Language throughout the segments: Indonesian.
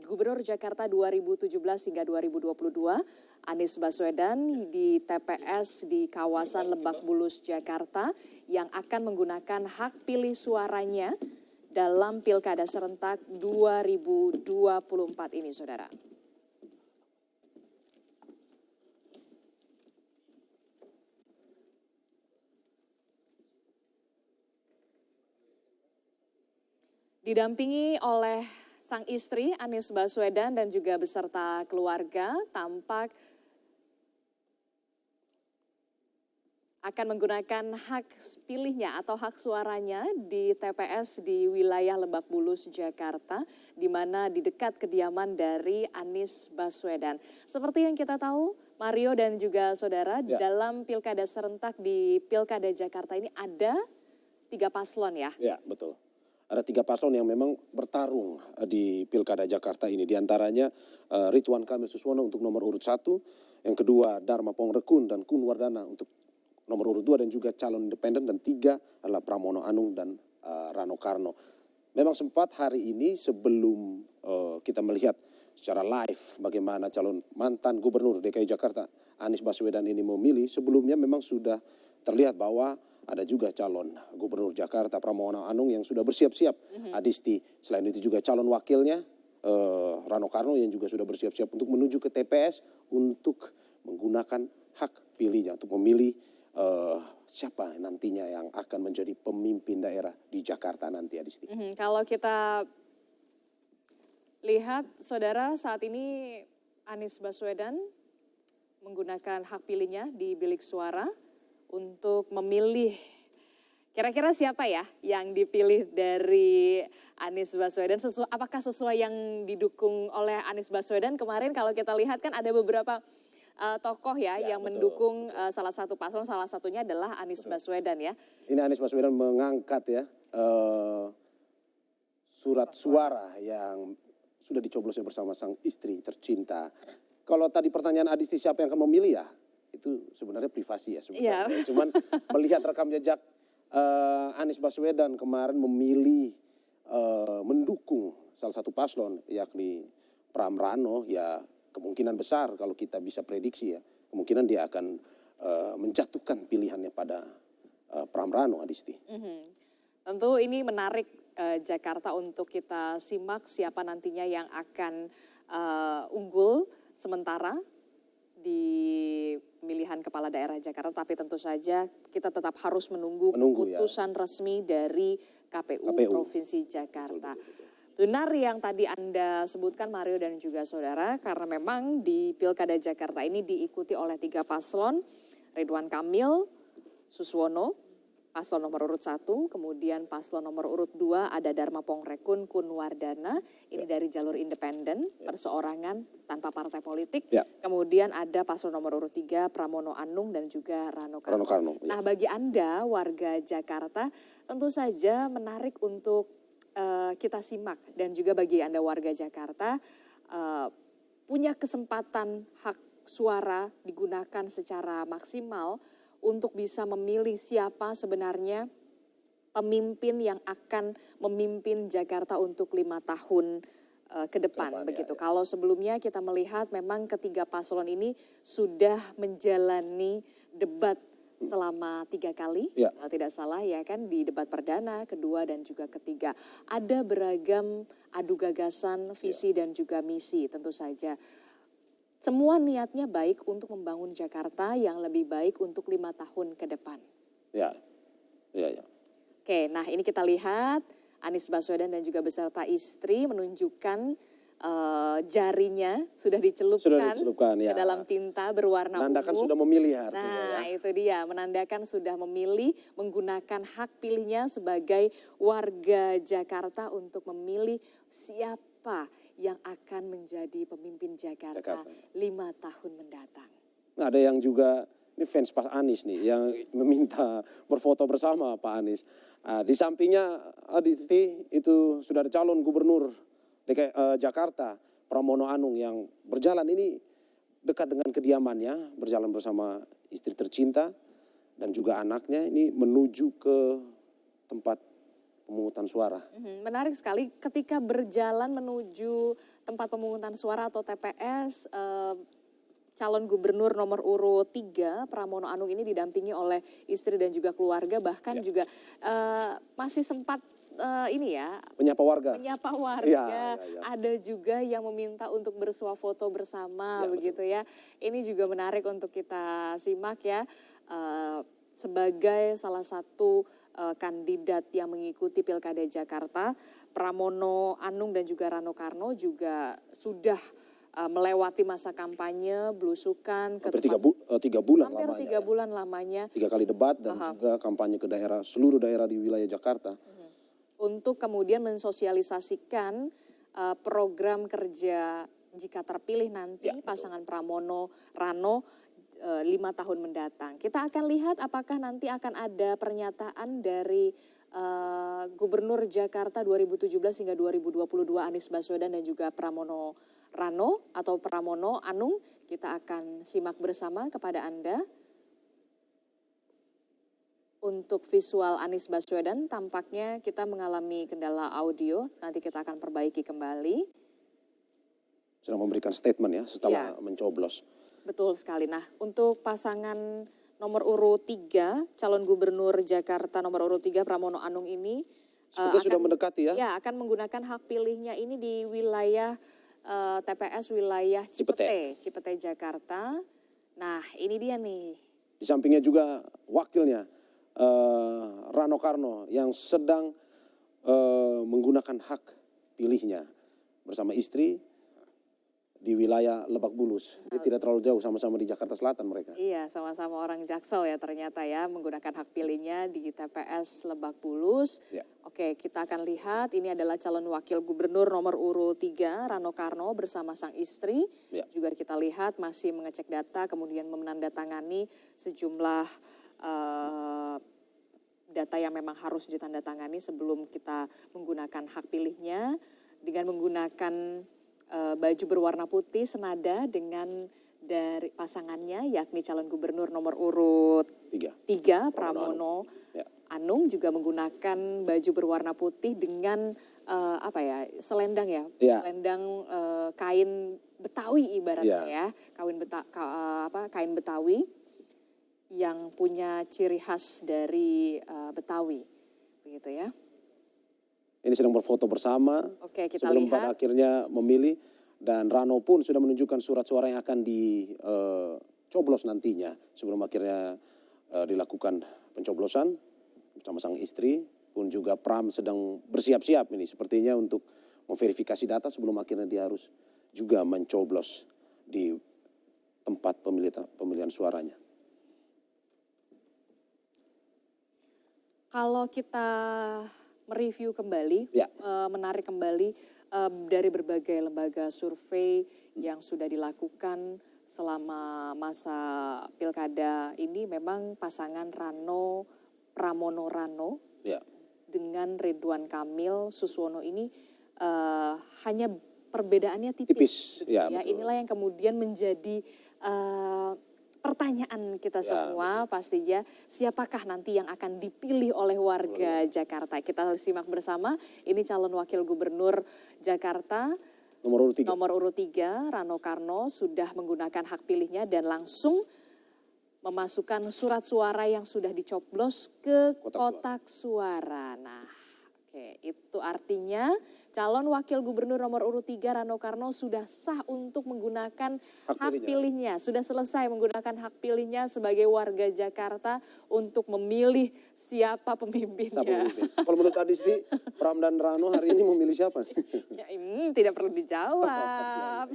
Gubernur Jakarta 2017 hingga 2022, Anies Baswedan di TPS di kawasan Lebak Bulus, Jakarta yang akan menggunakan hak pilih suaranya dalam Pilkada serentak 2024 ini, Saudara. Didampingi oleh sang istri Anies Baswedan dan juga beserta keluarga, tampak akan menggunakan hak pilihnya atau hak suaranya di TPS di wilayah Lebak Bulus, Jakarta, di mana di dekat kediaman dari Anies Baswedan. Seperti yang kita tahu, Mario dan juga saudara, dalam Pilkada serentak di Pilkada Jakarta ini ada 3 paslon ya? Ya, betul. Ada 3 paslon yang memang bertarung di Pilkada Jakarta ini. Di antaranya Ridwan Kamil Suswono untuk nomor urut 1, yang kedua Dharma Pongrekun dan Kun Wardana untuk nomor urut 2 dan juga calon independen, dan 3 adalah Pramono Anung dan Rano Karno. Memang sempat hari ini sebelum kita melihat secara live bagaimana calon mantan Gubernur DKI Jakarta Anies Baswedan ini memilih, sebelumnya memang sudah terlihat bahwa ada juga calon Gubernur Jakarta Pramono Anung yang sudah bersiap-siap, Adisti. Selain itu juga calon wakilnya Rano Karno yang juga sudah bersiap-siap untuk menuju ke TPS untuk menggunakan hak pilihnya untuk memilih siapa nantinya yang akan menjadi pemimpin daerah di Jakarta nanti, Adisti. Kalau kita lihat, saudara, saat ini Anies Baswedan menggunakan hak pilihnya di bilik suara untuk memilih kira-kira siapa ya yang dipilih dari Anies Baswedan. Apakah sesuai yang didukung oleh Anies Baswedan? Kemarin kalau kita lihat kan ada beberapa tokoh ya yang mendukung salah satu paslon, salah satunya adalah Anies Baswedan ya. Ini Anies Baswedan mengangkat ya surat suara yang sudah dicoblosnya bersama sang istri tercinta. Kalau tadi pertanyaan Adisti siapa yang akan memilih, ya itu sebenarnya privasi ya sebenarnya. Cuman melihat rekam jejak Anies Baswedan kemarin memilih mendukung salah satu paslon yakni Pram Rano, ya kemungkinan besar kalau kita bisa prediksi ya, kemungkinan dia akan menjatuhkan pilihannya pada Pram Rano, Adisti. Tentu ini menarik Jakarta untuk kita simak siapa nantinya yang akan unggul sementara di pemilihan kepala daerah Jakarta, tapi tentu saja kita tetap harus menunggu keputusan resmi dari KPU Provinsi Jakarta. Benar yang tadi Anda sebutkan, Mario dan juga saudara, karena memang di Pilkada Jakarta ini diikuti oleh 3 paslon, Ridwan Kamil Suswono, paslon nomor urut 1, kemudian paslon nomor urut 2 ada Dharma Pongrekun Kun Wardana, ini dari jalur independen, perseorangan tanpa partai politik. Kemudian ada paslon nomor urut 3 Pramono Anung dan juga Rano Karno. Nah, bagi Anda warga Jakarta tentu saja menarik untuk kita simak, dan juga bagi Anda warga Jakarta punya kesempatan hak suara digunakan secara maksimal untuk bisa memilih siapa sebenarnya pemimpin yang akan memimpin Jakarta untuk 5 tahun ke depan begitu. Kalau sebelumnya kita melihat memang ketiga paslon ini sudah menjalani debat selama 3 kali, kalau tidak salah ya kan, di debat perdana, kedua dan juga ketiga. Ada beragam adu gagasan, visi dan juga misi tentu saja. Semua niatnya baik untuk membangun Jakarta yang lebih baik untuk 5 tahun ke depan. Ya. Oke, nah ini kita lihat Anies Baswedan dan juga beserta istri menunjukkan jarinya sudah dicelupkan ke dalam tinta berwarna ungu. Menandakan sudah memilih artinya. Nah itu dia, menandakan sudah memilih, menggunakan hak pilihnya sebagai warga Jakarta untuk memilih siapa yang akan menjadi pemimpin Jakarta 5 tahun mendatang. Nah, ada yang juga, ini fans Pak Anies nih, yang meminta berfoto bersama Pak Anies. Di sampingnya Adisti itu sudah ada calon gubernur DKI Jakarta, Pramono Anung, yang berjalan ini dekat dengan kediamannya, berjalan bersama istri tercinta dan juga anaknya ini menuju ke tempat pemungutan suara. Menarik sekali ketika berjalan menuju tempat pemungutan suara atau TPS, calon gubernur nomor urut 3 Pramono Anung ini didampingi oleh istri dan juga keluarga, bahkan juga masih sempat ini ya Menyapa warga. menyapa warga. Ya. Ada juga yang meminta untuk bersuah foto bersama Ya, begitu ya. Ini juga menarik untuk kita simak ya. Sebagai salah satu kandidat yang mengikuti Pilkada Jakarta, Pramono Anung dan juga Rano Karno juga sudah melewati masa kampanye, belusukan ke Hampir tempat 3 bulan hampir lamanya. 3 bulan lamanya 3 kali debat dan juga kampanye ke daerah, seluruh daerah di wilayah Jakarta. untuk kemudian mensosialisasikan program kerja jika terpilih nanti pasangan Pramono Rano 5 tahun mendatang. Kita akan lihat apakah nanti akan ada pernyataan dari Gubernur Jakarta 2017 hingga 2022 Anies Baswedan dan juga Pramono Rano atau Pramono Anung. Kita akan simak bersama kepada Anda. Untuk visual Anies Baswedan tampaknya kita mengalami kendala audio, nanti kita akan perbaiki kembali. Sedang memberikan statement ya setelah mencoblos. Betul sekali. Nah, untuk pasangan nomor urut 3, calon gubernur Jakarta nomor urut 3 Pramono Anung ini Sepertinya sudah mendekati ya. Ya, akan menggunakan hak pilihnya ini di wilayah TPS wilayah Cipete, Jakarta. Nah, ini dia nih. Di sampingnya juga wakilnya Rano Karno yang sedang menggunakan hak pilihnya bersama istri di wilayah Lebak Bulus. Jadi tidak terlalu jauh, sama-sama di Jakarta Selatan mereka. Iya, sama-sama orang Jaksel ya ternyata ya, menggunakan hak pilihnya di TPS Lebak Bulus. Ya. Oke, kita akan lihat ini adalah calon wakil gubernur nomor urut 3 Rano Karno bersama sang istri. Ya. Juga kita lihat masih mengecek data, kemudian menandatangani sejumlah data yang memang harus ditandatangani sebelum kita menggunakan hak pilihnya dengan menggunakan baju berwarna putih senada dengan dari pasangannya yakni calon gubernur nomor urut 3 Pramono Anung juga menggunakan baju berwarna putih dengan selendang ya, selendang kain Betawi ibaratnya ya, kain Betawi yang punya ciri khas dari Betawi, begitu ya. Ini sedang berfoto bersama. Oke, kita sebelum lihat. pada akhirnya memilih, dan Rano pun sudah menunjukkan surat suara yang akan dicoblos nantinya sebelum akhirnya dilakukan pencoblosan bersama sang istri. Pun juga Pram sedang bersiap-siap ini sepertinya untuk memverifikasi data sebelum akhirnya dia harus juga mencoblos di tempat pemilihan suaranya. Kalau kita mereview kembali, menarik kembali dari berbagai lembaga survei yang sudah dilakukan selama masa pilkada ini, memang pasangan Pramono Rano dengan Ridwan Kamil Suswono ini hanya perbedaannya tipis. Ya, inilah yang kemudian menjadi pertanyaan kita semua pastinya, siapakah nanti yang akan dipilih oleh warga Jakarta. Kita simak bersama, ini calon wakil gubernur Jakarta nomor urut 3 Rano Karno sudah menggunakan hak pilihnya dan langsung memasukkan surat suara yang sudah dicoblos ke kotak suara. Nah, itu artinya calon wakil gubernur nomor urut 3 Rano Karno sudah sah untuk menggunakan hak pilihnya. Sudah selesai menggunakan hak pilihnya sebagai warga Jakarta untuk memilih siapa pemimpinnya. Kalau menurut Adisti, Pram dan Rano hari ini memilih siapa? Tidak perlu dijawab.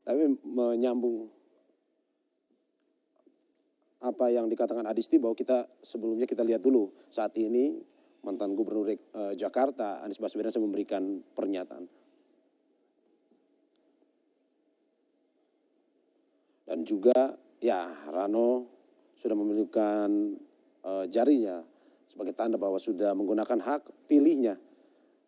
Tapi menyambung apa yang dikatakan Adisti, bahwa sebelumnya kita lihat dulu saat ini mantan gubernur Jakarta Anies Baswedan saya memberikan pernyataan. Dan juga Rano sudah memiliki jarinya sebagai tanda bahwa sudah menggunakan hak pilihnya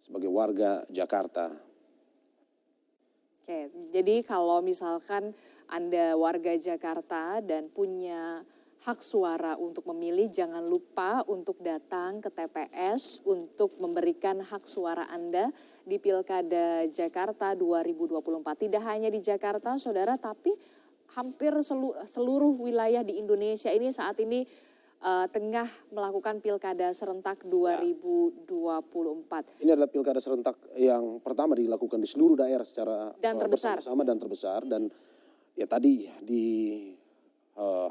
sebagai warga Jakarta. Jadi kalau misalkan Anda warga Jakarta dan punya hak suara untuk memilih, jangan lupa untuk datang ke TPS untuk memberikan hak suara Anda di Pilkada Jakarta 2024. Tidak hanya di Jakarta, saudara, tapi hampir seluruh wilayah di Indonesia ini saat ini tengah melakukan Pilkada serentak 2024. Ini adalah pilkada serentak yang pertama dilakukan di seluruh daerah secara Dan terbesar. bersama-sama dan terbesar. Dan ya tadi di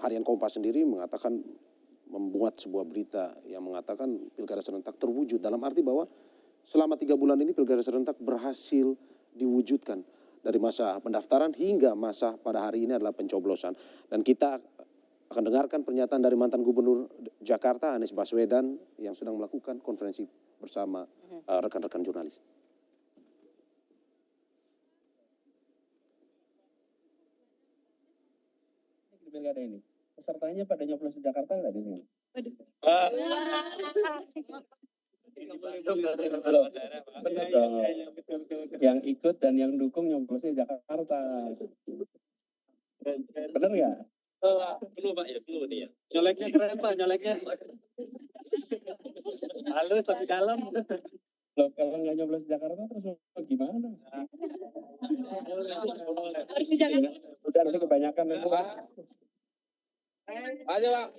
Harian Kompas sendiri mengatakan, membuat sebuah berita yang mengatakan pilkada serentak terwujud, dalam arti bahwa selama 3 bulan ini pilkada serentak berhasil diwujudkan dari masa pendaftaran hingga masa pada hari ini adalah pencoblosan. Dan kita akan dengarkan pernyataan dari mantan Gubernur Jakarta Anies Baswedan yang sedang melakukan konferensi bersama rekan-rekan jurnalis. Pilkada ini pesertanya pada nyoblos di Jakarta nggak di sini? Yang ikut dan yang dukung nyoblosnya di Jakarta. Bener nggak? Perlu Pak ya, perlu nih ya. Nyoleknya keren Pak, nyoleknya. Halus tapi dalam. Loh, kalau nggak nyoblos di Jakarta terus mau gimana? Harus di Jakarta. Udah nanti kebanyakan itu. Ayo Pak.